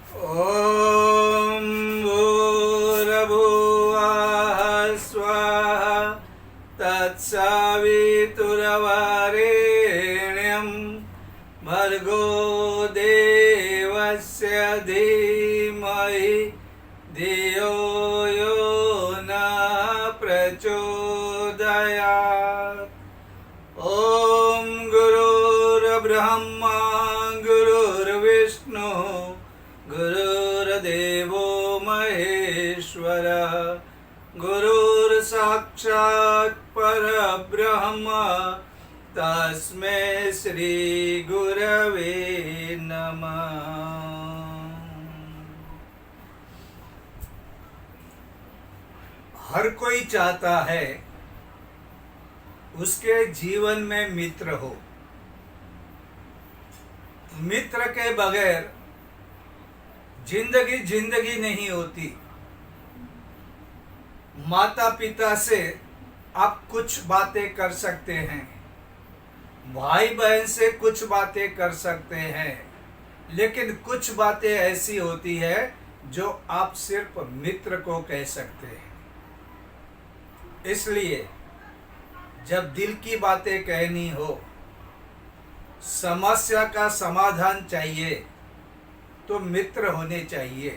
ॐ भूर्भुवः स्वः तत्सवितुर्वरेण्यं भर्गो देवस्य धीमहि धियो यो नः प्रचोदयात्। ॐ गुरुर्ब्रह्मा गुरुर्विष्णु गुरुर्देवो महेश्वरः गुरुर्साक्षात् परब्रह्म तस्मै श्री गुरवे नमः। हर कोई चाहता है उसके जीवन में मित्र हो। मित्र के बगैर जिंदगी नहीं होती। माता पिता से आप कुछ बातें कर सकते हैं, भाई बहन से कुछ बातें कर सकते हैं, लेकिन कुछ बातें ऐसी होती है जो आप सिर्फ मित्र को कह सकते हैं। इसलिए जब दिल की बातें कहनी हो, समस्या का समाधान चाहिए, तो मित्र होने चाहिए।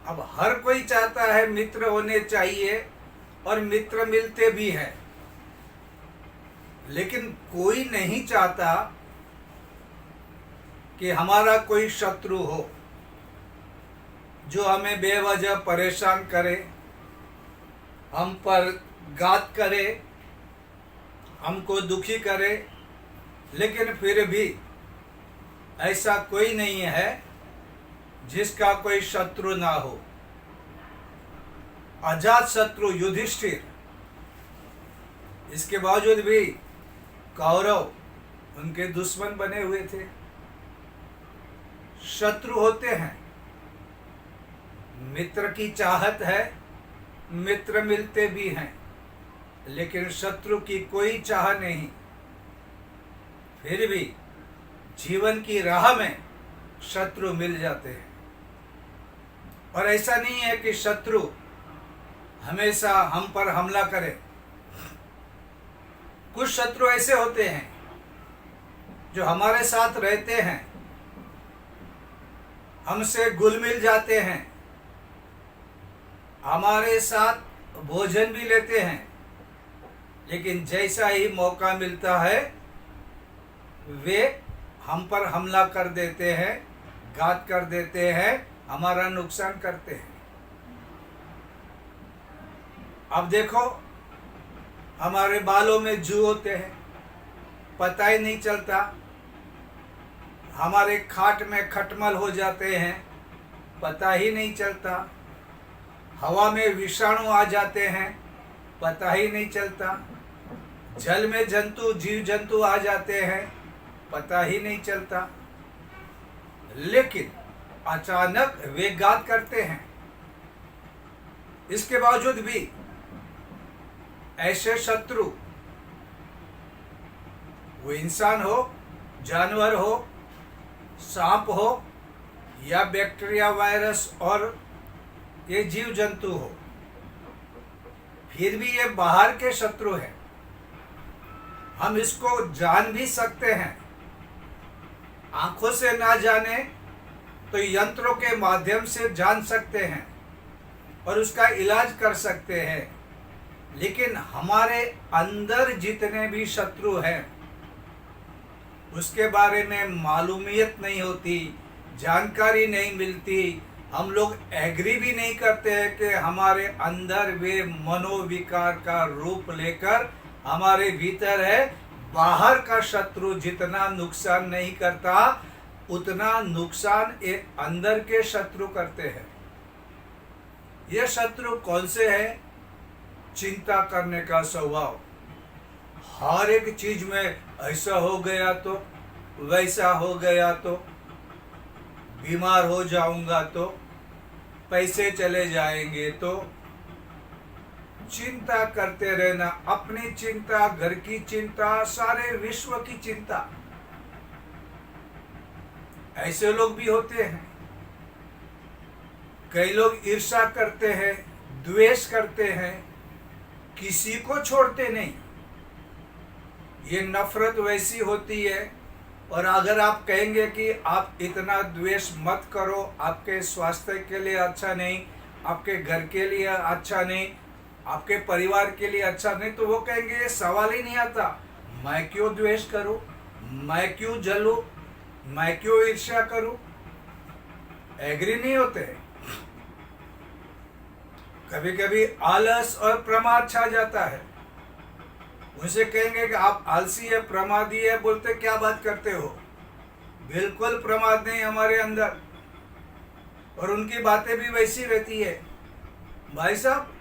अब हर कोई चाहता है मित्र होने चाहिए और मित्र मिलते भी हैं, लेकिन कोई नहीं चाहता कि हमारा कोई शत्रु हो जो हमें बेवजह परेशान करे, हम पर घात करे, हमको दुखी करे। लेकिन फिर भी ऐसा कोई नहीं है जिसका कोई शत्रु ना हो। अजात शत्रु युधिष्ठिर, इसके बावजूद भी कौरव उनके दुश्मन बने हुए थे। शत्रु होते हैं, मित्र की चाहत है, मित्र मिलते भी हैं, लेकिन शत्रु की कोई चाह नहीं। फिर भी जीवन की राह में शत्रु मिल जाते हैं। और ऐसा नहीं है कि शत्रु हमेशा हम पर हमला करे। कुछ शत्रु ऐसे होते हैं जो हमारे साथ रहते हैं, हमसे घुल मिल जाते हैं, हमारे साथ भोजन भी लेते हैं, लेकिन जैसा ही मौका मिलता है वे हम पर हमला कर देते हैं, घात कर देते हैं, हमारा नुकसान करते हैं। अब देखो, हमारे बालों में जू होते हैं, पता ही नहीं चलता। हमारे खाट में खटमल हो जाते हैं, पता ही नहीं चलता। हवा में विषाणु आ जाते हैं, पता ही नहीं चलता। जल में जंतु जीव जंतु आ जाते हैं, पता ही नहीं चलता। लेकिन अचानक वे घात करते हैं। इसके बावजूद भी ऐसे शत्रु, वो इंसान हो, जानवर हो, सांप हो या बैक्टीरिया वायरस और ये जीव जंतु हो, फिर भी ये बाहर के शत्रु हैं। हम इसको जान भी सकते हैं, आंखों से ना जाने तो यंत्रों के माध्यम से जान सकते हैं और उसका इलाज कर सकते हैं। लेकिन हमारे अंदर जितने भी शत्रु हैं उसके बारे में मालूमियत नहीं होती, जानकारी नहीं मिलती। हम लोग एग्री भी नहीं करते हैं कि हमारे अंदर वे मनोविकार का रूप लेकर हमारे भीतर है। बाहर का शत्रु जितना नुकसान नहीं करता, उतना नुकसान ये अंदर के शत्रु करते हैं। ये शत्रु कौन से हैं? चिंता करने का स्वभाव। हर एक चीज में ऐसा हो गया तो, वैसा हो गया तो, बीमार हो जाऊंगा तो, पैसे चले जाएंगे तो, चिंता करते रहना, अपनी चिंता, घर की चिंता, सारे विश्व की चिंता। ऐसे लोग भी होते हैं। कई लोग ईर्ष्या करते हैं, द्वेष करते हैं, किसी को छोड़ते नहीं। ये नफरत वैसी होती है। और अगर आप कहेंगे कि आप इतना द्वेष मत करो, आपके स्वास्थ्य के लिए अच्छा नहीं, आपके घर के लिए अच्छा नहीं, आपके परिवार के लिए अच्छा नहीं, तो वो कहेंगे ये सवाल ही नहीं आता। मैं क्यों द्वेष करूं, मैं क्यों जलूं, मैं क्यों ईर्ष्या करूं। एग्री नहीं होते। कभी कभी आलस और प्रमाद छा जाता है। उनसे कहेंगे कि आप आलसी है, प्रमादी है, बोलते क्या बात करते हो। बिल्कुल प्रमाद नहीं हमारे अंदर। और उनकी बातें भी वैसी रहती है। भाई साहब,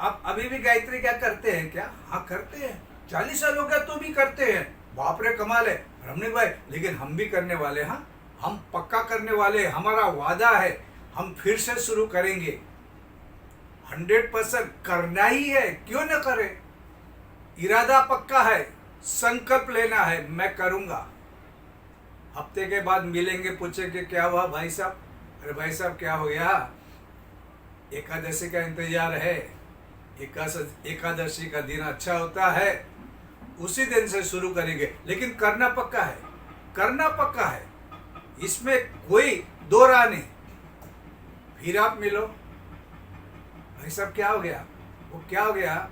आप अभी भी गायत्री क्या करते हैं क्या? हाँ करते हैं, 40 साल हो गया तो भी करते हैं। बाप रे कमाल है रमणीक भाई, लेकिन हम भी करने वाले, हाँ हम पक्का करने वाले, हमारा वादा है, हम फिर से शुरू करेंगे। 100% करना ही है, क्यों न करें। इरादा पक्का है, संकल्प लेना है, मैं करूंगा। हफ्ते के बाद मिलेंगे, पूछेंगे क्या हुआ भाई साहब। अरे भाई साहब क्या हो गया? एकादशी का इंतजार है। एकादशी का दिन अच्छा होता है, उसी दिन से शुरू करेंगे। लेकिन करना पक्का है, करना पक्का है, इसमें कोई दो राह नहीं। फिर आप मिलो, भाई साहब क्या हो गया? वो क्या हो गया?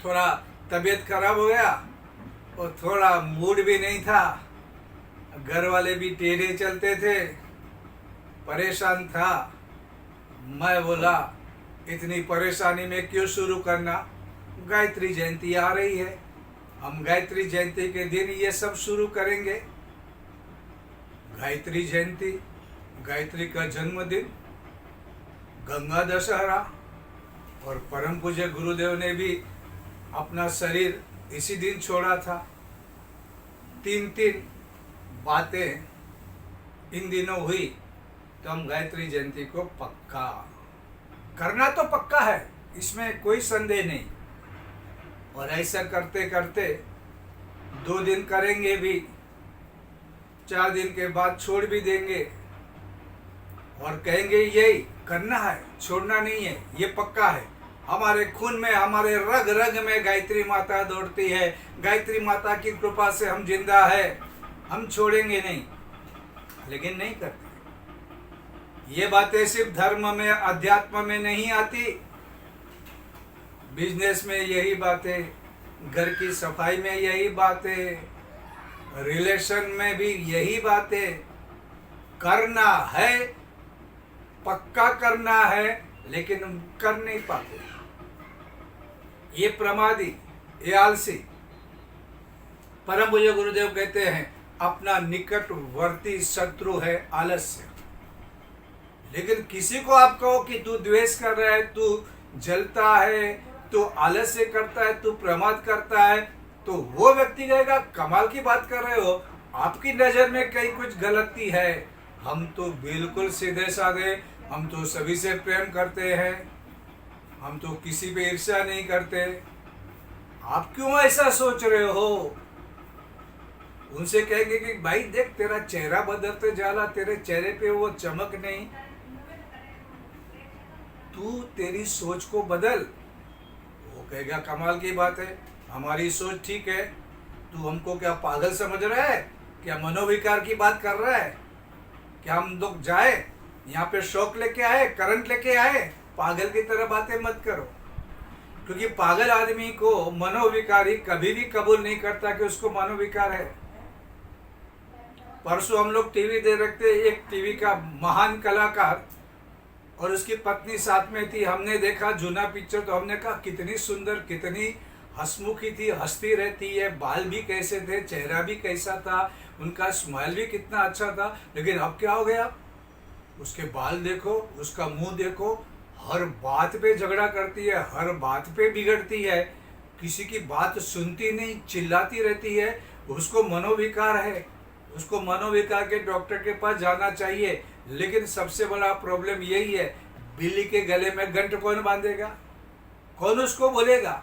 थोड़ा तबीयत खराब हो गया और थोड़ा मूड भी नहीं था, घर वाले भी टेढ़े चलते थे, परेशान था। मैं बोला इतनी परेशानी में क्यों शुरू करना, गायत्री जयंती आ रही है, हम गायत्री जयंती के दिन ये सब शुरू करेंगे। गायत्री जयंती, गायत्री का जन्मदिन, गंगा दशहरा, और परम पूज्य गुरुदेव ने भी अपना शरीर इसी दिन छोड़ा था। 3 बातें इन दिनों हुई, तो हम गायत्री जयंती को पक्का करना तो पक्का है, इसमें कोई संदेह नहीं। और ऐसा करते करते 2 दिन करेंगे भी, 4 दिन के बाद छोड़ भी देंगे और कहेंगे यही करना है, छोड़ना नहीं है, ये पक्का है। हमारे खून में, हमारे रग रग में गायत्री माता दौड़ती है। गायत्री माता की कृपा से हम जिंदा है, हम छोड़ेंगे नहीं। लेकिन नहीं करते। ये बातें सिर्फ धर्म में, अध्यात्म में नहीं आती, बिजनेस में यही बातें, घर की सफाई में यही बातें, रिलेशन में भी यही बातें। करना है, पक्का करना है, लेकिन कर नहीं पाते। ये प्रमादी, ये आलसी। परम पूज्य गुरुदेव कहते हैं अपना निकटवर्ती शत्रु है आलस्य। लेकिन किसी को आप कहो कि तू द्वेष कर रहा है, तू जलता है, तू आलस्य करता है, तू प्रमाद करता है, तो वो व्यक्ति कहेगा कमाल की बात कर रहे हो, आपकी नजर में कहीं कुछ गलती है। हम तो बिल्कुल सीधे साधे, हम तो सभी से प्रेम करते हैं, हम तो किसी पे ईर्ष्या नहीं करते, आप क्यों ऐसा सोच रहे हो। उनसे कहेंगे कि भाई देख तेरा चेहरा बदलते जाला, तेरे चेहरे पे वो चमक नहीं, तू तेरी सोच को बदल। वो कहेगा कमाल की बात है, हमारी सोच ठीक है, तू हमको क्या पागल समझ रहा है, क्या मनोविकार की बात कर रहा है, क्या हम लोग जाए यहाँ पे शौक लेके आए, करंट लेके आए, पागल की तरह बातें मत करो। क्योंकि पागल आदमी को मनोविकारी कभी भी कबूल नहीं करता कि उसको मनोविकार है। परसों हम लोग टीवी दे रखते, एक टीवी का महान कलाकार और उसकी पत्नी साथ में थी। हमने देखा जूना पिक्चर, तो हमने कहा कितनी सुंदर, कितनी हंसमुखी थी, हंसती रहती है, बाल भी कैसे थे, चेहरा भी कैसा था, उनका स्माइल भी कितना अच्छा था। लेकिन अब क्या हो गया, उसके बाल देखो, उसका मुंह देखो, हर बात पे झगड़ा करती है, हर बात पे बिगड़ती है, किसी की बात सुनती नहीं, चिल्लाती रहती है। उसको मनोविकार है, उसको मनोविकार के डॉक्टर के पास जाना चाहिए। लेकिन सबसे बड़ा प्रॉब्लम यही है, बिल्ली के गले में गंठ कौन बांधेगा, कौन उसको बोलेगा।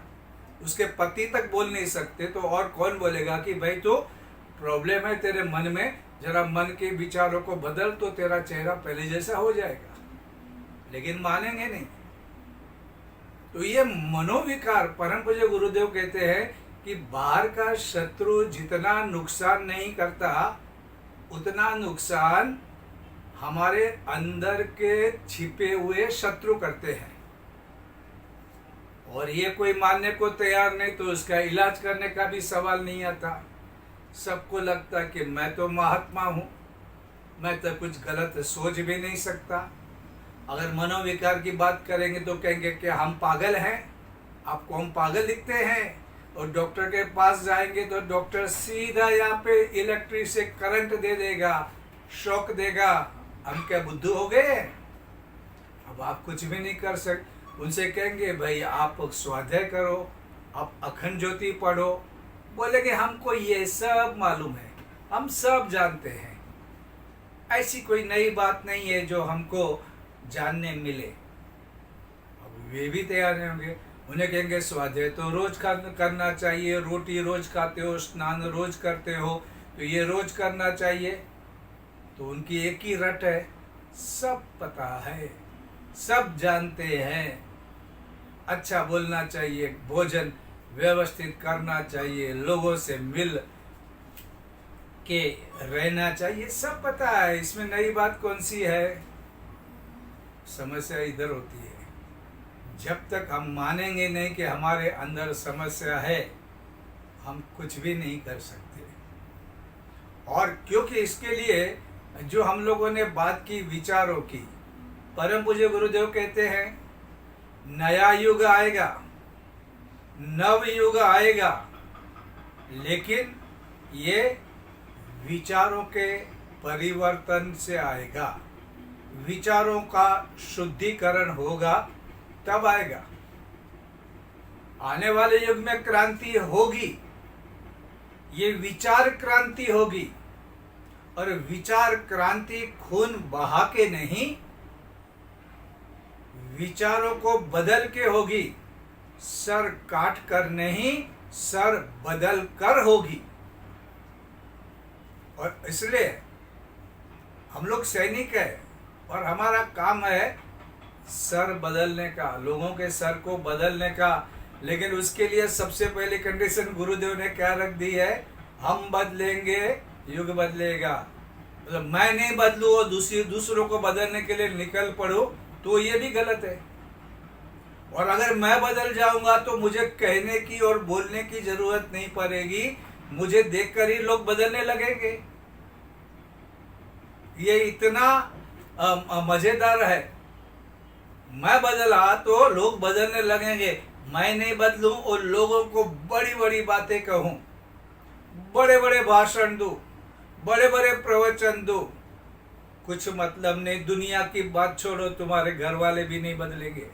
उसके पति तक बोल नहीं सकते, तो और कौन बोलेगा कि भाई तो प्रॉब्लम है तेरे मन में, जरा मन के विचारों को बदल तो तेरा चेहरा पहले जैसा हो जाएगा। लेकिन मानेंगे नहीं। तो ये मनोविकार, परम पूज्य गुरुदेव कहते हैं कि बाहर का शत्रु जितना नुकसान नहीं करता, उतना नुकसान हमारे अंदर के छिपे हुए शत्रु करते हैं। और ये कोई मानने को तैयार नहीं तो उसका इलाज करने का भी सवाल नहीं आता। सबको लगता कि मैं तो महात्मा हूँ, मैं तो कुछ गलत सोच भी नहीं सकता। अगर मनोविकार की बात करेंगे तो कहेंगे कि हम पागल हैं, आपको हम पागल दिखते हैं। और डॉक्टर के पास जाएंगे तो डॉक्टर सीधा यहाँ पे इलेक्ट्रिक से करंट दे देगा, शॉक देगा। हम क्या बुद्धू हो गए? अब आप कुछ भी नहीं कर सकते। उनसे कहेंगे भाई आप स्वाध्याय करो, आप अखंड ज्योति पढ़ो, बोलेंगे हमको ये सब मालूम है, हम सब जानते हैं, ऐसी कोई नई बात नहीं है जो हमको जानने मिले। अब वे भी तैयार नहीं होंगे। उन्हें कहेंगे स्वाध्याय तो रोज करना चाहिए, रोटी रोज खाते हो, स्नान रोज करते हो, तो ये रोज करना चाहिए। तो उनकी एक ही रट है, सब पता है, सब जानते हैं, अच्छा बोलना चाहिए, भोजन व्यवस्थित करना चाहिए, लोगों से मिल के रहना चाहिए, सब पता है, इसमें नई बात कौन सी है? समस्या इधर होती है, जब तक हम मानेंगे नहीं कि हमारे अंदर समस्या है, हम कुछ भी नहीं कर सकते। और क्योंकि इसके लिए जो हम लोगों ने बात की विचारों की, परम पूज्य गुरुदेव कहते हैं नया युग आएगा, नव युग आएगा, लेकिन ये विचारों के परिवर्तन से आएगा, विचारों का शुद्धिकरण होगा तब आएगा। आने वाले युग में क्रांति होगी, ये विचार क्रांति होगी। और विचार क्रांति खून बहा के नहीं, विचारों को बदल के होगी, सर काट कर नहीं, सर बदल कर होगी। और इसलिए हम लोग सैनिक है और हमारा काम है सर बदलने का, लोगों के सर को बदलने का। लेकिन उसके लिए सबसे पहली कंडीशन गुरुदेव ने क्या रख दी है? हम बदलेंगे, युग बदलेगा। मतलब मैं नहीं बदलूं और दूसरों को बदलने के लिए निकल पड़ूं, तो ये भी गलत है। और अगर मैं बदल जाऊंगा तो मुझे कहने की और बोलने की जरूरत नहीं पड़ेगी, मुझे देखकर ही लोग बदलने लगेंगे। ये इतना मजेदार है। मैं बदला तो लोग बदलने लगेंगे, मैं नहीं बदलूं और लोगों को बड़ी बड़ी बातें कहूं, बड़े बड़े भाषण दूं, बड़े बड़े प्रवचन दूं, कुछ मतलब नहीं। दुनिया की बात छोड़ो, तुम्हारे घर वाले भी नहीं बदलेंगे।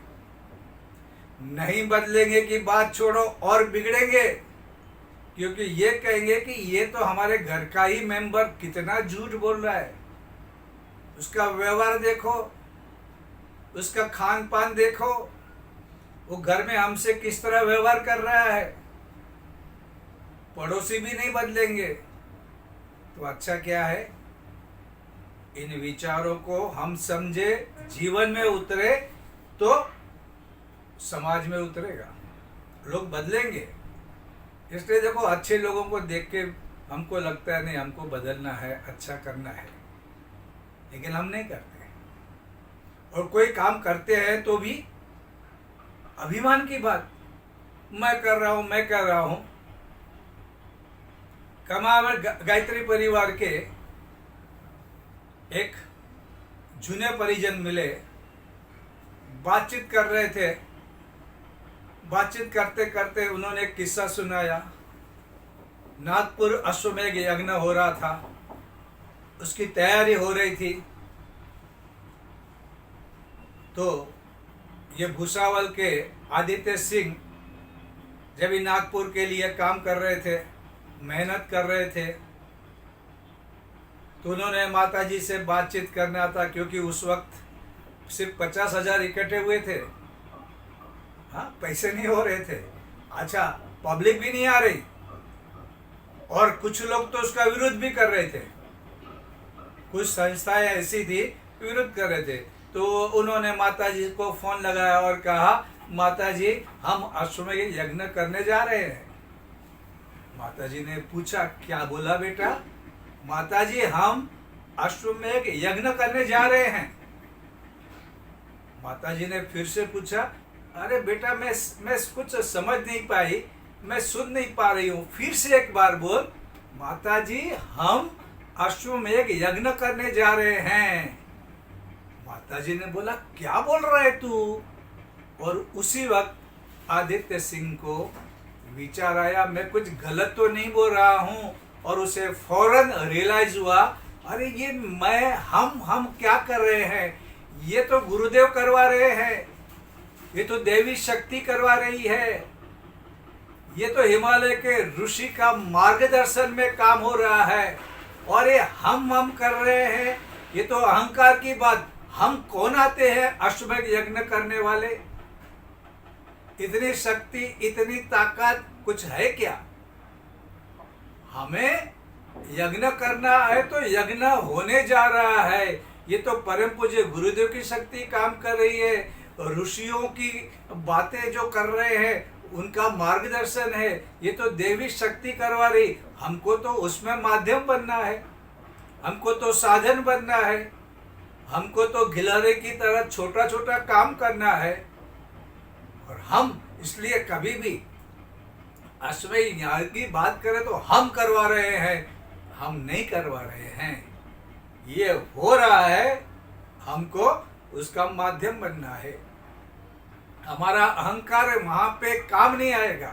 नहीं बदलेंगे की बात छोड़ो, और बिगड़ेंगे, क्योंकि ये कहेंगे कि ये तो हमारे घर का ही मेंबर कितना झूठ बोल रहा है, उसका व्यवहार देखो, उसका खान पान देखो, वो घर में हमसे किस तरह व्यवहार कर रहा है। पड़ोसी भी नहीं बदलेंगे, तो अच्छा क्या है? इन विचारों को हम समझे, जीवन में उतरे तो समाज में उतरेगा, लोग बदलेंगे। इसलिए देखो, अच्छे लोगों को देख के हमको लगता है नहीं हमको बदलना है, अच्छा करना है, लेकिन हम नहीं करते। और कोई काम करते हैं तो भी अभिमान की बात, मैं कर रहा हूं, मैं कर रहा हूं। कमावर गायत्री परिवार के एक जूने परिजन मिले, बातचीत कर रहे थे। बातचीत करते करते उन्होंने एक किस्सा सुनाया। नागपुर अश्वमेघ यज्ञ हो रहा था, उसकी तैयारी हो रही थी। तो ये भूसावल के आदित्य सिंह जब ही नागपुर के लिए काम कर रहे थे, मेहनत कर रहे थे, तो उन्होंने माता जी से बातचीत करना था, क्योंकि उस वक्त सिर्फ 50,000 इकट्ठे हुए थे। हाँ, पैसे नहीं हो रहे थे। अच्छा, पब्लिक भी नहीं आ रही, और कुछ लोग तो उसका विरोध भी कर रहे थे, कुछ संस्थाएं ऐसी थी विरोध कर रहे थे। तो उन्होंने माता जी को फोन लगाया और कहा, माता जी हम अश्वमेध यज्ञ करने जा रहे हैं। माता जी ने पूछा, क्या बोला बेटा? माता जी हम अश्वमेध यज्ञ करने जा रहे हैं। माता जी ने फिर से पूछा, अरे बेटा मैं कुछ समझ नहीं पाई, मैं सुन नहीं पा रही हूँ, फिर से एक बार बोल। माता जी हम अश्वमेध यज्ञ करने जा रहे हैं। माता जी ने बोला, क्या बोल रहा है तू? और उसी वक्त आदित्य सिंह को विचार आया, मैं कुछ गलत तो नहीं बोल रहा हूँ, और उसे फौरन रियलाइज हुआ, अरे ये हम क्या कर रहे हैं? ये तो गुरुदेव करवा रहे हैं, ये तो देवी शक्ति करवा रही है, ये तो हिमालय के ऋषि का मार्गदर्शन में काम हो रहा है, और ये हम कर रहे हैं। ये तो अहंकार की बात। हम कौन आते हैं अश्वमेध यज्ञ करने वाले? इतनी शक्ति, इतनी ताकत कुछ है क्या? हमें यज्ञ करना है तो यज्ञ होने जा रहा है। ये तो परम पूज्य गुरुदेव की शक्ति काम कर रही है, ऋषियों की बातें जो कर रहे हैं उनका मार्गदर्शन है, ये तो देवी शक्ति करवा रही। हमको तो उसमें माध्यम बनना है, हमको तो साधन बनना है, हमको तो गिलहरी की तरह छोटा छोटा काम करना है। और हम इसलिए कभी भी अश्वमेध यज्ञ की बात करें तो हम करवा रहे हैं, हम नहीं करवा रहे हैं। ये हो रहा है, हमको उसका माध्यम बनना है। हमारा अहंकार वहां पे काम नहीं आएगा।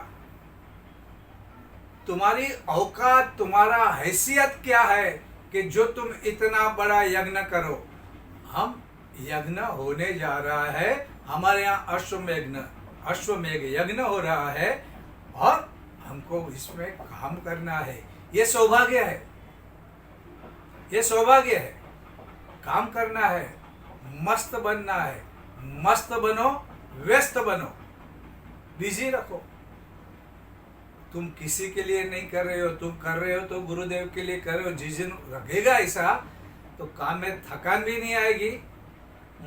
तुम्हारी औकात, तुम्हारा हैसियत क्या है कि जो तुम इतना बड़ा यज्ञ करो? हम यज्ञ होने जा रहा है, हमारे यहाँ अश्वमेध यज्ञ हो रहा है, और हमको इसमें काम करना है। ये सौभाग्य है, ये सौभाग्य है। काम करना है, मस्त बनना है। मस्त बनो, व्यस्त बनो, बिजी रखो। तुम किसी के लिए नहीं कर रहे हो, तुम कर रहे हो तो गुरुदेव के लिए कर रहे हो। जिस दिन रखेगा ऐसा तो काम में थकान भी नहीं आएगी,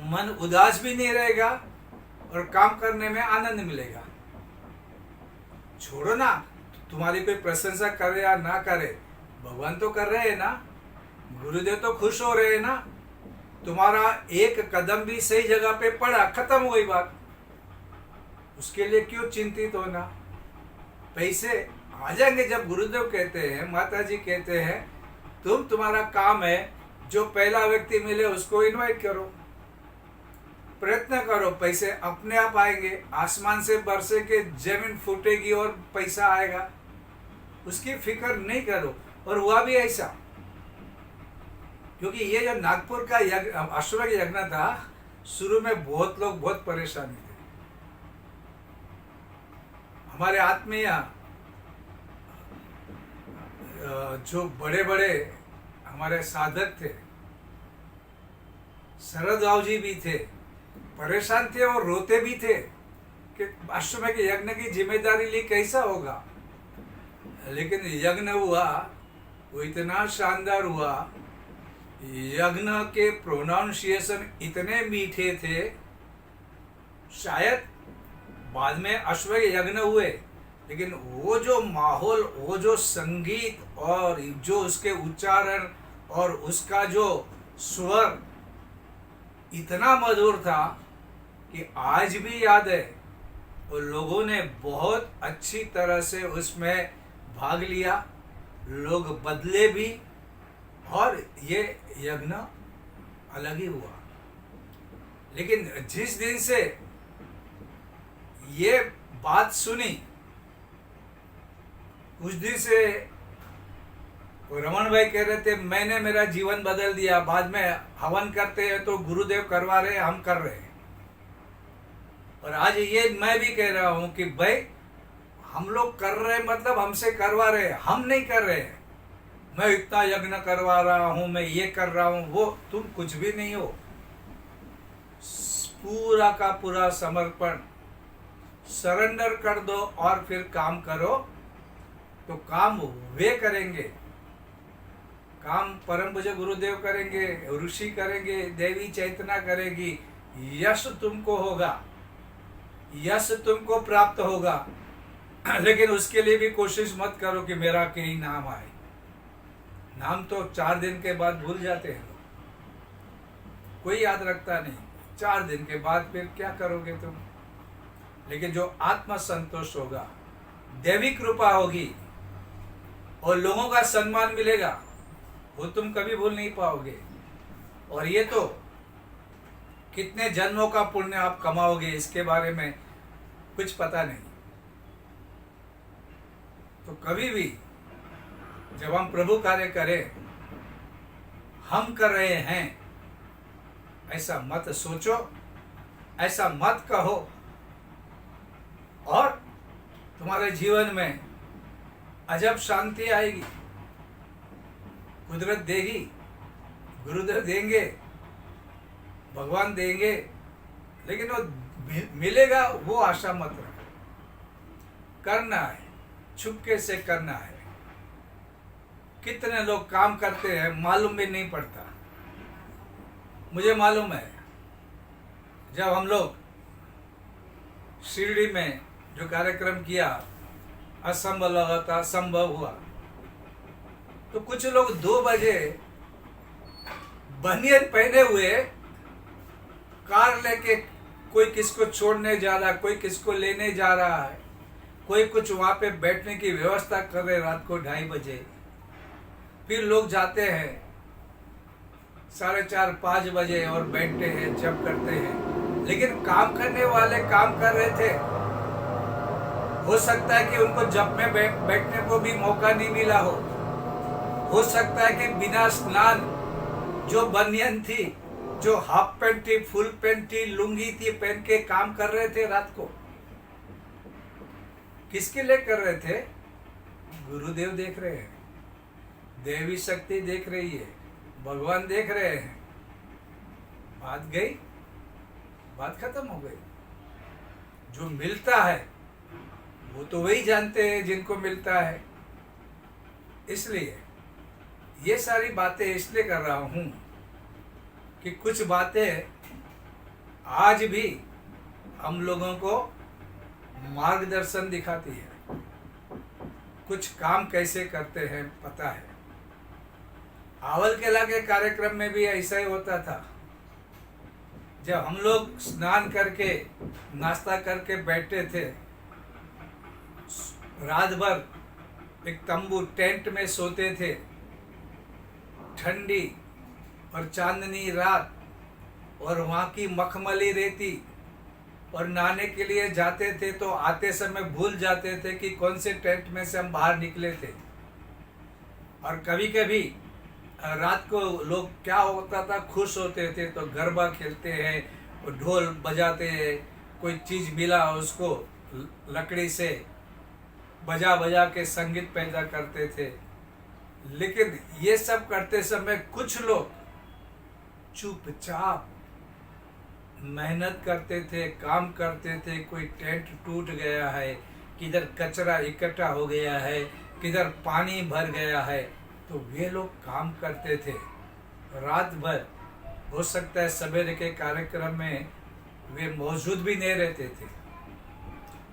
मन उदास भी नहीं रहेगा, और काम करने में आनंद मिलेगा। छोड़ो ना, तुम्हारी कोई प्रशंसा करे या ना करे, भगवान तो कर रहे हैं ना, गुरुदेव तो खुश हो रहे हैं ना। तुम्हारा एक कदम भी सही जगह पे पड़ा, खत्म हो गई बात। उसके लिए क्यों चिंतित होना? पैसे आ जाएंगे जब गुरुदेव कहते हैं, माता जी कहते हैं, तुम्हारा काम है जो पहला व्यक्ति मिले उसको इनवाइट करो, प्रयत्न करो, पैसे अपने आप आएंगे। आसमान से बरसे के जमीन फूटेगी और पैसा आएगा, उसकी फिक्र नहीं करो। और हुआ भी ऐसा, क्योंकि ये जो नागपुर का अश्वमेध यज्ञ था, शुरू में बहुत लोग बहुत परेशानी थे। हमारे आत्मीय जो बड़े बड़े हमारे साधक थे, शरद राव जी भी थे, परेशान थे और रोते भी थे कि अश्वमेध यज्ञ की जिम्मेदारी ली कैसा होगा। लेकिन यज्ञ हुआ, वो इतना शानदार हुआ, यज्ञ के प्रोनाउंसिएशन इतने मीठे थे। शायद बाद में अश्वमेध यज्ञ हुए, लेकिन वो जो माहौल, वो जो संगीत और जो उसके उच्चारण और उसका जो स्वर इतना मधुर था कि आज भी याद है। और लोगों ने बहुत अच्छी तरह से उसमें भाग लिया, लोग बदले भी, और ये यज्ञ अलग ही हुआ। लेकिन जिस दिन से ये बात सुनी, उस दिन से रमन भाई कह रहे थे, मैंने मेरा जीवन बदल दिया। बाद में हवन करते हैं तो गुरुदेव करवा रहे हैं, हम कर रहे हैं। और आज ये मैं भी कह रहा हूं कि भाई हम लोग कर रहे हैं, मतलब हमसे करवा रहे हैं, हम नहीं कर रहे हैं। मैं इतना यज्ञ करवा रहा हूं, मैं ये कर रहा हूं, वो तुम कुछ भी नहीं हो। पूरा का पूरा समर्पण, सरेंडर कर दो और फिर काम करो। तो काम वे करेंगे, काम परम पूज्य गुरुदेव करेंगे, ऋषि करेंगे, देवी चैतना करेगी, यश तुमको होगा, यश तुमको प्राप्त होगा। लेकिन उसके लिए भी कोशिश मत करो कि मेरा कहीं नाम आए। नाम तो 4 दिन के बाद भूल जाते हैं लोग, कोई याद रखता नहीं। 4 दिन के बाद फिर क्या करोगे तुम? लेकिन जो आत्म संतोष होगा, देवी कृपा होगी और लोगों का सम्मान मिलेगा, वो तुम कभी भूल नहीं पाओगे। और ये तो कितने जन्मों का पुण्य आप कमाओगे, इसके बारे में कुछ पता नहीं। तो कभी भी जब हम प्रभु कार्य करें, हम कर रहे हैं, ऐसा मत सोचो, ऐसा मत कहो, और तुम्हारे जीवन में अजब शांति आएगी। कुदरत देगी, गुरुदेव देंगे, भगवान देंगे, लेकिन वो मिलेगा वो आशा मत रखो। करना है, छुपके से करना है। कितने लोग काम करते हैं मालूम भी नहीं पड़ता। मुझे मालूम है, जब हम लोग शिरडी में जो कार्यक्रम किया, असंभव लगा था, संभव हुआ। तो कुछ लोग 2 बजे बनियन पहने हुए कार लेके, कोई किसको छोड़ने जा रहा है, कोई किसको लेने जा रहा है, कोई कुछ वहां पे बैठने की व्यवस्था कर रहे, रात को 2:30 बजे। फिर लोग जाते हैं 4:30 5 बजे और बैठते हैं, जब करते हैं। लेकिन काम करने वाले काम कर रहे थे। हो सकता है कि उनको जब में बैठने को भी मौका नहीं मिला हो सकता है कि बिना स्नान, जो बनियन थी, जो हाफ पैंट थी, फुल पैंट थी, लुंगी थी, पहन के काम कर रहे थे रात को। किसके लिए कर रहे थे? गुरुदेव देख रहे हैं, देवी शक्ति देख रही है, भगवान देख रहे हैं। बात गई, बात खत्म हो गई। जो मिलता है वो तो वही जानते हैं जिनको मिलता है। इसलिए ये सारी बातें इसलिए कर रहा हूं कि कुछ बातें आज भी हम लोगों को मार्गदर्शन दिखाती है, कुछ काम कैसे करते हैं पता है। आवल केला के कार्यक्रम में भी ऐसा ही होता था। जब हम लोग स्नान करके नाश्ता करके बैठते थे, रात भर एक तंबू टेंट में सोते थे, ठंडी और चांदनी रात, और वहाँ की मखमली रेती, और नहाने के लिए जाते थे तो आते समय भूल जाते थे कि कौन से टेंट में से हम बाहर निकले थे। और कभी कभी रात को लोग क्या होता था, खुश होते थे तो गरबा खेलते हैं और ढोल बजाते हैं, कोई चीज़ मिला उसको लकड़ी से बजा बजा के संगीत पैदा करते थे। लेकिन ये सब करते समय कुछ लोग चुपचाप मेहनत करते थे, काम करते थे। कोई टेंट टूट गया है, किधर कचरा इकट्ठा हो गया है, किधर पानी भर गया है, तो वे लोग काम करते थे रात भर। हो सकता है सवेरे के कार्यक्रम में वे मौजूद भी नहीं रहते थे,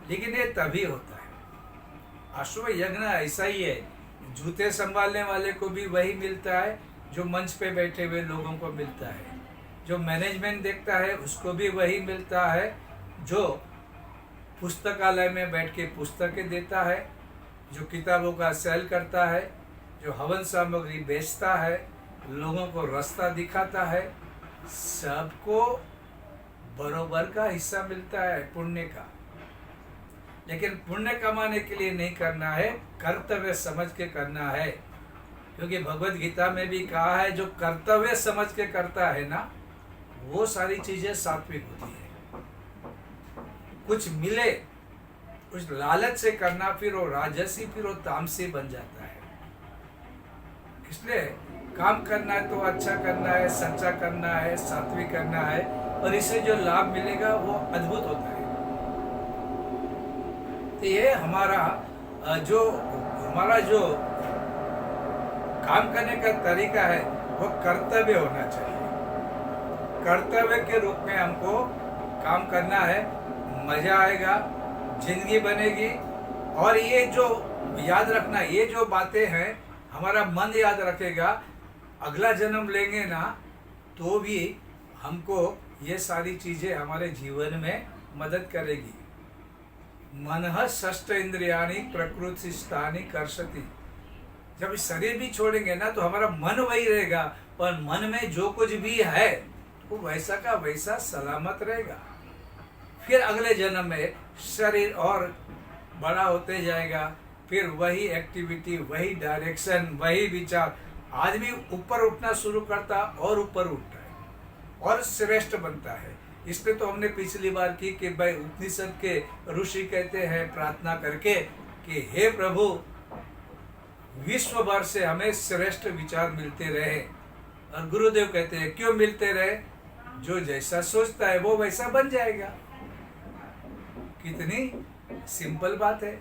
लेकिन ये तभी होता है। अश्व यज्ञ ऐसा ही है, जूते संभालने वाले को भी वही मिलता है जो मंच पे बैठे हुए लोगों को मिलता है, जो मैनेजमेंट देखता है उसको भी वही मिलता है, जो पुस्तकालय में बैठ के पुस्तकें देता है, जो किताबों का सेल करता है, जो हवन सामग्री बेचता है, लोगों को रास्ता दिखाता है, सबको बरोबर का हिस्सा मिलता है पुण्य का। लेकिन पुण्य कमाने के लिए नहीं करना है, कर्तव्य समझ के करना है। क्योंकि भगवत गीता में भी कहा है, जो कर्तव्य समझ के करता है ना, वो सारी चीजें सात्विक होती है। कुछ मिले उस लालच से करना, फिर वो राजसी, फिर वो तामसी बन जाता है। इसलिए काम करना है तो अच्छा करना है, सच्चा करना है, सात्विक करना है, और इससे जो लाभ मिलेगा वो अद्भुत होता है। तो ये हमारा जो हमारा जो काम करने का तरीका है वो कर्तव्य होना चाहिए। कर्तव्य के रूप में हमको काम करना है, मजा आएगा, जिंदगी बनेगी। और ये जो याद रखना, ये जो बातें हैं हमारा मन याद रखेगा, अगला जन्म लेंगे ना तो भी हमको ये सारी चीजें हमारे जीवन में मदद करेगी। मनः षष्ठ इंद्रियाणि प्रकृतिस्थानि कर्षति। जब शरीर भी छोड़ेंगे ना तो हमारा मन वही रहेगा, पर मन में जो कुछ भी है वो वैसा का वैसा सलामत रहेगा। फिर अगले जन्म में शरीर और बड़ा होते जाएगा, फिर वही एक्टिविटी, वही डायरेक्शन, वही विचार। आदमी ऊपर उठना शुरू करता और ऊपर उठता है और श्रेष्ठ बनता है। इसलिए तो हमने पिछली बार की कि भाई उपनिषद के ऋषि कहते हैं प्रार्थना करके कि हे प्रभु, विश्व भर से हमें श्रेष्ठ विचार मिलते रहे। और गुरुदेव कहते हैं क्यों मिलते रहे? जो जैसा सोचता है वो वैसा बन जाएगा। कितनी सिंपल बात है,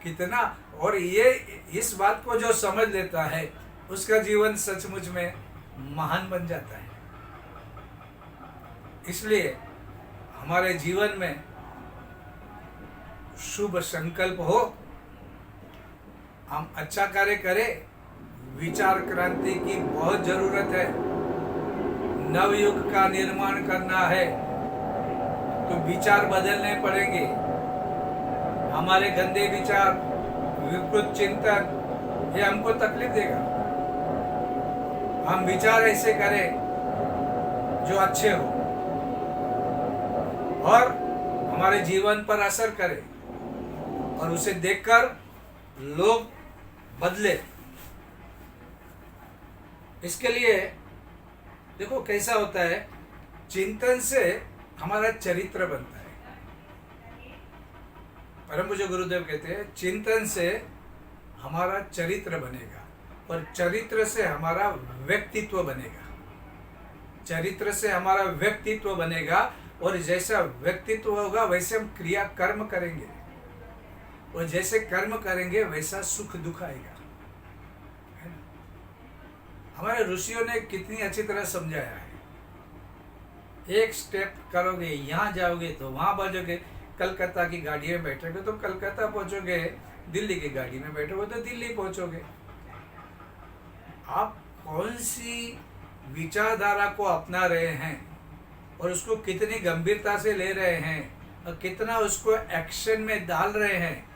कितना। और ये इस बात को जो समझ लेता है उसका जीवन सचमुच में महान बन जाता है। इसलिए हमारे जीवन में शुभ संकल्प हो, हम अच्छा कार्य करें। विचार क्रांति की बहुत जरूरत है। नवयुग का निर्माण करना है तो विचार बदलने पड़ेंगे। हमारे गंदे विचार, विकृत चिंतन, ये हमको तकलीफ देगा। हम विचार ऐसे करें जो अच्छे हो और हमारे जीवन पर असर करे और उसे देखकर लोग बदले। इसके लिए देखो कैसा होता है, चिंतन से हमारा चरित्र बनता है। परम पूज्य गुरुदेव कहते हैं चिंतन से हमारा चरित्र बनेगा और चरित्र से हमारा व्यक्तित्व बनेगा। चरित्र से हमारा व्यक्तित्व बनेगा और जैसा व्यक्तित्व होगा वैसे हम क्रिया कर्म करेंगे और जैसे कर्म करेंगे वैसा सुख दुख आएगा। है ना? हमारे ऋषियों ने कितनी अच्छी तरह समझाया है। एक स्टेप करोगे यहाँ जाओगे तो वहां पहुंचोगे, कलकत्ता की गाड़ी में बैठोगे तो कलकत्ता पहुंचोगे, दिल्ली की गाड़ी में बैठोगे तो दिल्ली पहुंचोगे। आप कौन सी विचारधारा को अपना रहे हैं और उसको कितनी गंभीरता से ले रहे हैं और कितना उसको एक्शन में डाल रहे हैं,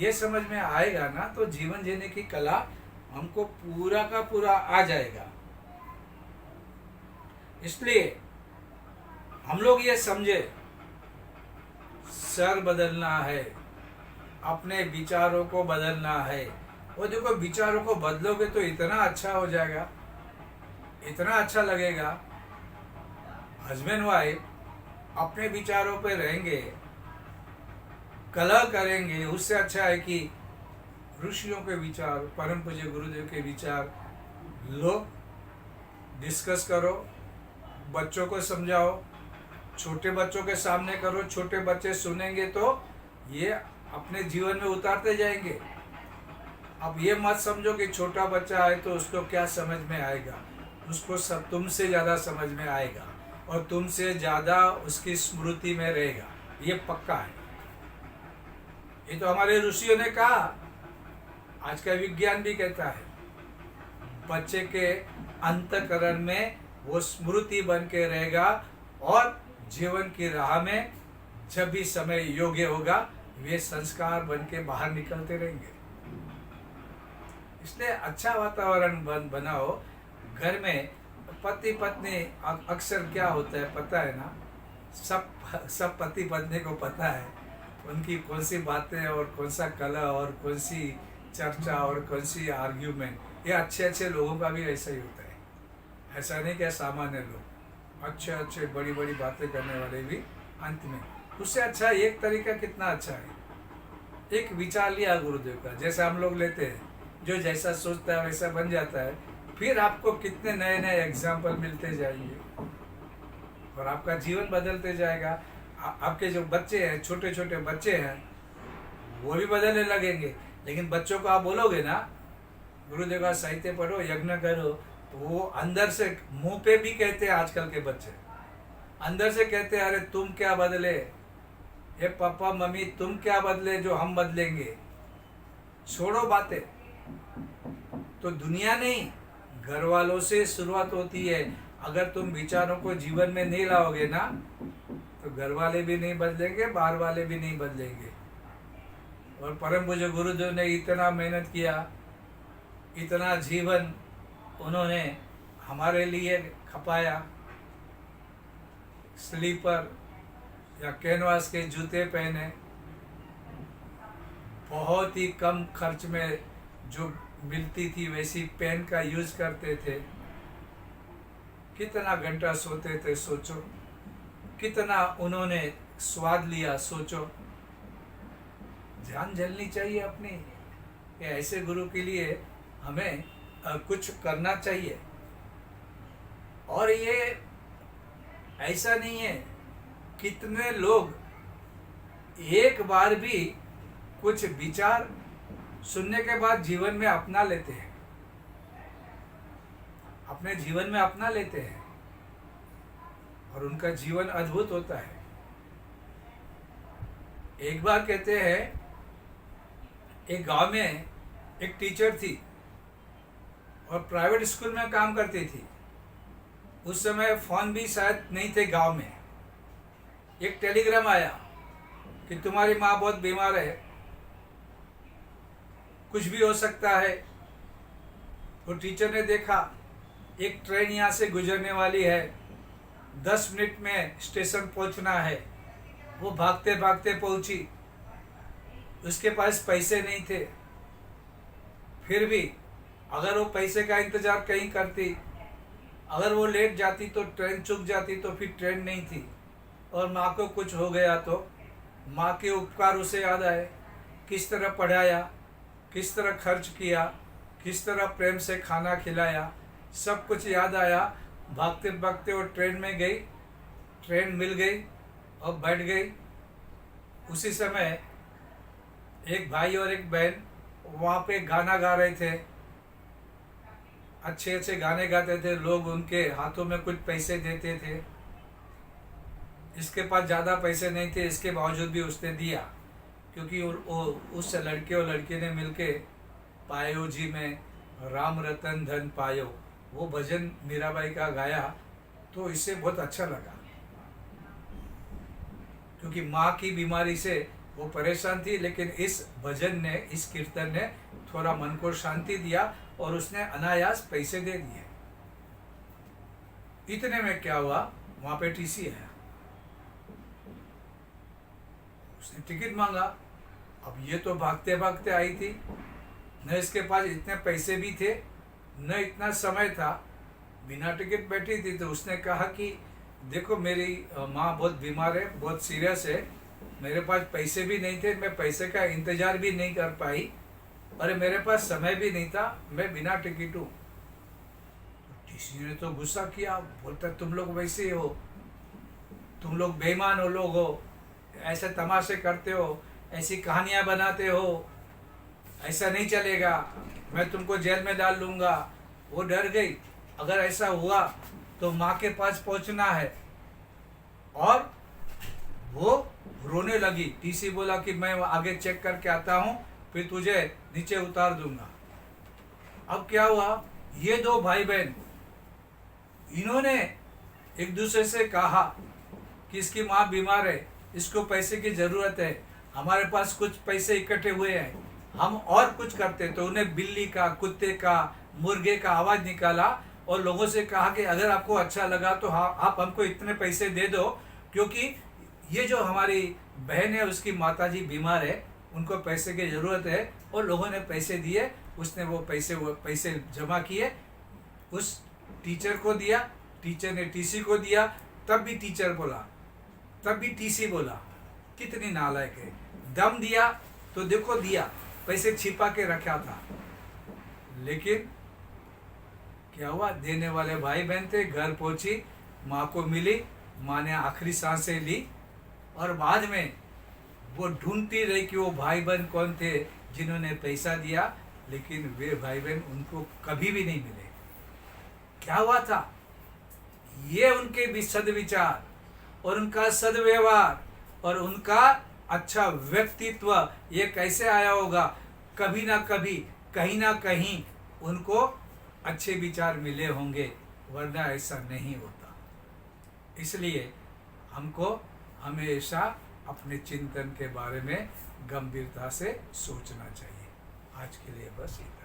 ये समझ में आएगा ना तो जीवन जीने की कला हमको पूरा का पूरा आ जाएगा। इसलिए हम लोग ये समझे सर बदलना है, अपने विचारों को बदलना है। और देखो विचारों को बदलोगे तो इतना अच्छा हो जाएगा, इतना अच्छा लगेगा। हस्बैंड वाइफ अपने विचारों पे रहेंगे, कलह करेंगे, उससे अच्छा है कि ऋषियों के विचार, परम पूज्य गुरुदेव के विचार लो, डिस्कस करो, बच्चों को समझाओ, छोटे बच्चों के सामने करो। छोटे बच्चे सुनेंगे तो ये अपने जीवन में उतारते जाएंगे। अब ये मत समझो कि छोटा बच्चा है तो उसको क्या समझ में आएगा, उसको सब तुमसे ज़्यादा समझ में आएगा और तुमसे ज़्यादा उसकी स्मृति में रहेगा, ये पक्का है। ये तो हमारे ऋषियों ने कहा, आज का विज्ञान भी कहता है। बच्चे के अंतःकरण में वो स्मृति बन के रहेगा और जीवन की राह में जब भी समय योग्य होगा वे संस्कार बन के बाहर निकलते रहेंगे। इसलिए अच्छा वातावरण बनाओ घर में। पति पत्नी अक्सर क्या होता है पता है ना, सब पति पत्नी को पता है उनकी कौन सी बातें और कौन सा कलह और कौन सी चर्चा और कौन सी आर्ग्यूमेंट। ये अच्छे अच्छे लोगों का भी ऐसा ही होता है। ऐसा नहीं क्या सामान्य लोग अच्छे अच्छे बड़ी बड़ी बातें करने वाले भी अंत में उससे अच्छा एक तरीका कितना अच्छा है, एक विचार लिया गुरुदेव का, जैसा हम लोग लेते हैं, जो जैसा सोचता है वैसा बन जाता है। फिर आपको कितने नए नए एग्जाम्पल मिलते जाएंगे और आपका जीवन बदलते जाएगा। आपके जो बच्चे हैं, छोटे छोटे बच्चे हैं, वो भी बदलने लगेंगे। लेकिन बच्चों को आप बोलोगे ना गुरुदेव का साहित्य पढ़ो, यज्ञ करो, तो वो अंदर से, मुंह पे भी कहते हैं आजकल के बच्चे, अंदर से कहते हैं अरे तुम क्या बदले, ये पापा मम्मी तुम क्या बदले जो हम बदलेंगे। छोड़ो बातें। तो दुनिया नहीं, घर वालों से शुरुआत होती है। अगर तुम विचारों को जीवन में नहीं लाओगे ना, तो घर वाले भी नहीं बदलेंगे, बाहर वाले भी नहीं बदलेंगे। और परम पूज्य गुरुदेव ने इतना मेहनत किया, इतना जीवन उन्होंने हमारे लिए खपाया। स्लीपर या कैनवास के जूते पहने, बहुत ही कम खर्च में जो मिलती थी वैसी पेन का यूज करते थे। कितना घंटा सोते थे सोचो, कितना उन्होंने स्वाद लिया सोचो। जान जलनी चाहिए अपनी कि ऐसे गुरु के लिए हमें कुछ करना चाहिए। और ये ऐसा नहीं है, कितने लोग एक बार भी कुछ विचार सुनने के बाद जीवन में अपना लेते हैं, अपने जीवन में अपना लेते हैं और उनका जीवन अद्भुत होता है। एक बार कहते हैं, एक गांव में एक टीचर थी और प्राइवेट स्कूल में काम करती थी। उस समय फोन भी शायद नहीं थे गांव में। एक टेलीग्राम आया कि तुम्हारी माँ बहुत बीमार है, कुछ भी हो सकता है। वो टीचर ने देखा एक ट्रेन यहाँ से गुजरने वाली है, 10 मिनट में स्टेशन पहुँचना है। वो भागते भागते पहुँची। उसके पास पैसे नहीं थे, फिर भी अगर वो पैसे का इंतजार कहीं करती, अगर वो लेट जाती तो ट्रेन चूक जाती, तो फिर ट्रेन नहीं थी और माँ को कुछ हो गया तो माँ के उपकार उसे याद आए। किस तरह पढ़ाया, किस तरह खर्च किया, किस तरह प्रेम से खाना खिलाया, सब कुछ याद आया। भागते भागते वो ट्रेन में गई, ट्रेन मिल गई और बैठ गई। उसी समय एक भाई और एक बहन वहाँ पे गाना गा रहे थे, अच्छे अच्छे गाने गाते थे। लोग उनके हाथों में कुछ पैसे देते थे। इसके पास ज़्यादा पैसे नहीं थे, इसके बावजूद भी उसने दिया, क्योंकि उस लड़के और लड़की ने मिलके पायो जी में राम रतन धन पायो, वो भजन मीराबाई का गाया। तो इससे बहुत अच्छा लगा, क्योंकि माँ की बीमारी से वो परेशान थी, लेकिन इस भजन ने, इस कीर्तन ने थोड़ा मन को शांति दिया और उसने अनायास पैसे दे दिए। इतने में क्या हुआ, वहां पे टीसी आया, उसने टिकट मांगा। अब ये तो भागते भागते आई थी, न इसके पास इतने पैसे भी थे, न इतना समय था, बिना टिकट बैठी थी। तो उसने कहा कि देखो मेरी माँ बहुत बीमार है, बहुत सीरियस है, मेरे पास पैसे भी नहीं थे, मैं पैसे का इंतजार भी नहीं कर पाई, अरे मेरे पास समय भी नहीं था, मैं बिना टिकट हूँ। टीसी ने तो गुस्सा किया, बोलता तुम लोग वैसे हो, तुम लोग बेईमान हो, लोग हो, ऐसे तमाशे करते हो, ऐसी कहानियां बनाते हो, ऐसा नहीं चलेगा, मैं तुमको जेल में डाल लूँगा। वो डर गई, अगर ऐसा हुआ तो माँ के पास पहुँचना है, और वो रोने लगी। टीसी बोला कि मैं आगे चेक करके आता हूँ, फिर तुझे नीचे उतार दूंगा। अब क्या हुआ, ये दो भाई बहन, इन्होंने एक दूसरे से कहा कि इसकी माँ बीमार है, इसको पैसे की ज़रूरत है, हमारे पास कुछ पैसे इकट्ठे हुए हैं, हम और कुछ करते। तो उन्हें बिल्ली का, कुत्ते का, मुर्गे का आवाज़ निकाला और लोगों से कहा कि अगर आपको अच्छा लगा तो आप हमको इतने पैसे दे दो, क्योंकि ये जो हमारी बहन है उसकी माताजी बीमार है, उनको पैसे की ज़रूरत है। और लोगों ने पैसे दिए, उसने वो पैसे जमा किए, उस टीचर को दिया, टीचर ने टीसी को दिया, तब भी टीचर बोला, तब भी टीसी बोला, कितनी नालायक है। दम दिया तो देखो दिया, पैसे छिपा के रखा था, लेकिन क्या हुआ, देने वाले भाई बहन थे। घर पहुंची, माँ को मिली, माँ ने आखिरी सांसें ली और बाद में वो ढूंढती रही कि वो भाई बहन कौन थे जिन्होंने पैसा दिया, लेकिन वे भाई बहन उनको कभी भी नहीं मिले। क्या हुआ था? ये उनके भी सद्विचार और उनका सद्व्यवहार और उनका अच्छा व्यक्तित्व ये कैसे आया होगा? कभी ना कभी, कहीं ना कहीं उनको अच्छे विचार मिले होंगे, वरना ऐसा नहीं होता। इसलिए हमको हमेशा अपने चिंतन के बारे में गंभीरता से सोचना चाहिए। आज के लिए बस इतना।